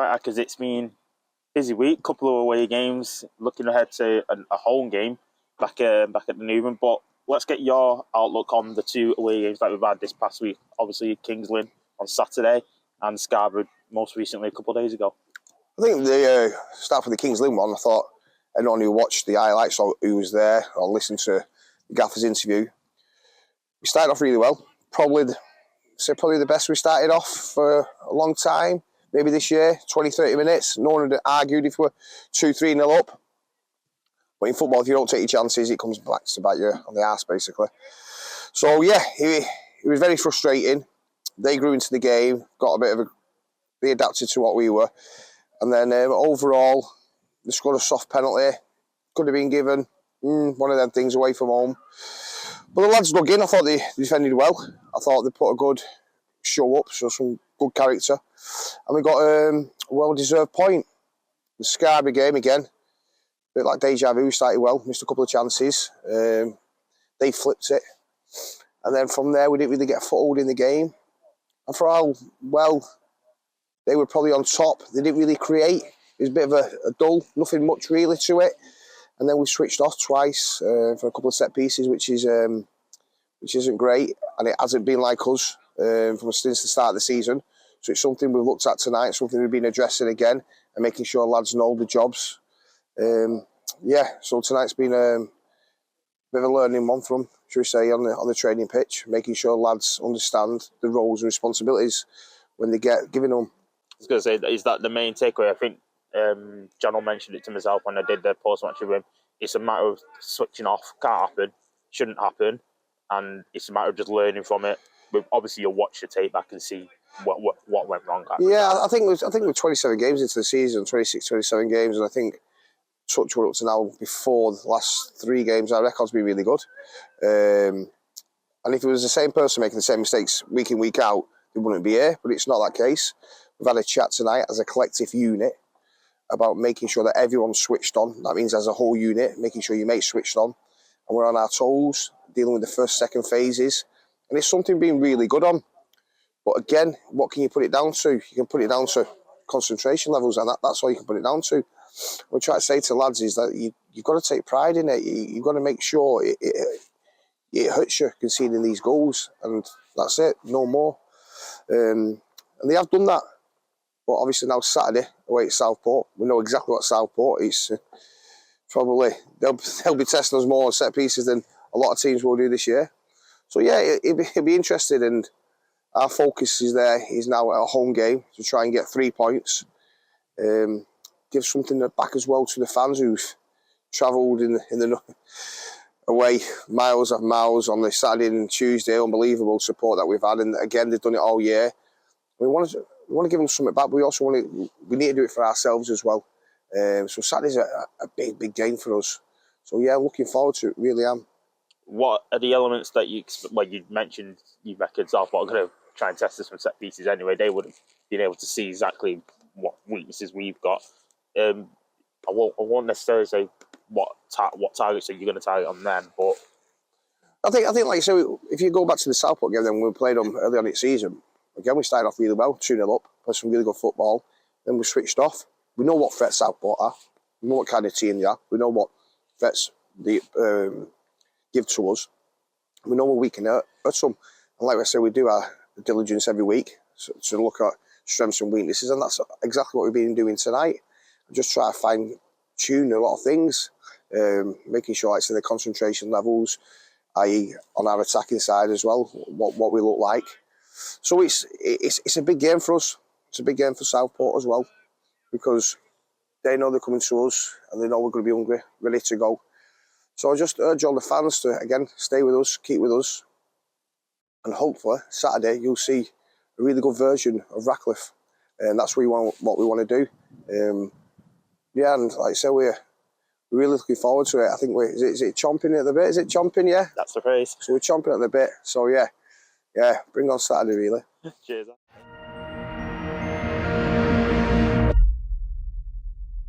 right, because it's been a busy week, couple of away games, looking ahead to a home game back at the Neuven. But let's get your outlook on the 2 away games that we've had this past week. Obviously, Kings Lynn on Saturday and Scarborough most recently a couple of days ago. I think the start for the Kings Lynn one, I thought anyone who watched the highlights or who was there or listened to the gaffer's interview, we started off really well. Probably the best we started off for a long time. Maybe this year, 20, 30 minutes. No one had argued if we're 2-3-0 up. But in football, if you don't take your chances, it comes back to bite you on the arse, basically. So, yeah, it was very frustrating. They grew into the game, they adapted to what we were. And then overall, they scored a soft penalty. Could have been given. One of them things away from home. But the lads dug in. I thought they defended well. I thought they put a good show up, so some good character. And we got a well-deserved point. The Scarborough game again, a bit like deja vu, started well, missed a couple of chances. They flipped it. And then from there, we didn't really get a foothold in the game. And for how well they were probably on top, they didn't really create. It was a bit of a dull, nothing much really to it. And then we switched off twice for a couple of set pieces, which isn't great. And it hasn't been like us since the start of the season. So it's something we've looked at tonight, something we've been addressing again and making sure lads know the jobs. So tonight's been a bit of a learning one for them, should we say, on the training pitch, making sure lads understand the roles and responsibilities when they get given them. I was going to say, is that the main takeaway? I think John mentioned it to myself when I did the post-match with him. It's a matter of switching off. Can't happen. Shouldn't happen. And it's a matter of just learning from it. But obviously, you'll watch the tape back and see what went wrong. I think we're 27 games into the season, 26, 27 games, and I think Touchwood up to now, before the last 3 games, our record's been really good. And if it was the same person making the same mistakes week in, week out, they wouldn't be here. But it's not that case. We've had a chat tonight as a collective unit about making sure that everyone's switched on. That means as a whole unit, making sure your mate's switched on. And we're on our toes, dealing with the first, second phases. And it's something being really good on. But again, what can you put it down to? You can put it down to concentration levels, and that's all you can put it down to. What we try to say to lads is that you've got to take pride in it. You've got to make sure it hurts you conceding these goals. And that's it, no more. And they have done that. But obviously now Saturday, away at Southport, we know exactly what Southport is. Probably they'll be testing us more on set pieces than a lot of teams will do this year. So yeah, it'll be interesting, and our focus is now at a home game to try and get 3 points. Give something back as well to the fans who've travelled in the away miles and miles on the Saturday and Tuesday. Unbelievable support that we've had, and again they've done it all year. We want to give them something back, but we need to do it for ourselves as well. So Saturday's a big game for us. So yeah, looking forward to it, really am. What are the elements that you mentioned? You reckon Southport are going to try and test us from set pieces anyway. They would have been able to see exactly what weaknesses we've got. I won't necessarily say what targets are you going to target on them, but I think like you say, if you go back to the Southport game, then we played them early on in the season. Again, we started off really well, 2-0 up, played some really good football. Then we switched off. We know what threats Southport are. We know what kind of team they are. We know what threats they give to us. We know where we can hurt some. And like I said, we do our diligence every week to look at strengths and weaknesses, and that's exactly what we've been doing tonight. Just try to fine-tune a lot of things, making sure it's in the concentration levels, i.e. on our attacking side as well, what we look like. So it's a big game for us. It's a big game for Southport as well, because they know they're coming to us and they know we're going to be hungry, ready to go. So I just urge all the fans to, again, stay with us, keep with us. And hopefully, Saturday, you'll see a really good version of Radcliffe. And that's what we want to do. And like I say, we're really looking forward to it. I think is it chomping at the bit? Is it chomping, yeah? That's the phrase. So we're chomping at the bit. So yeah, bring on Saturday, really. Cheers.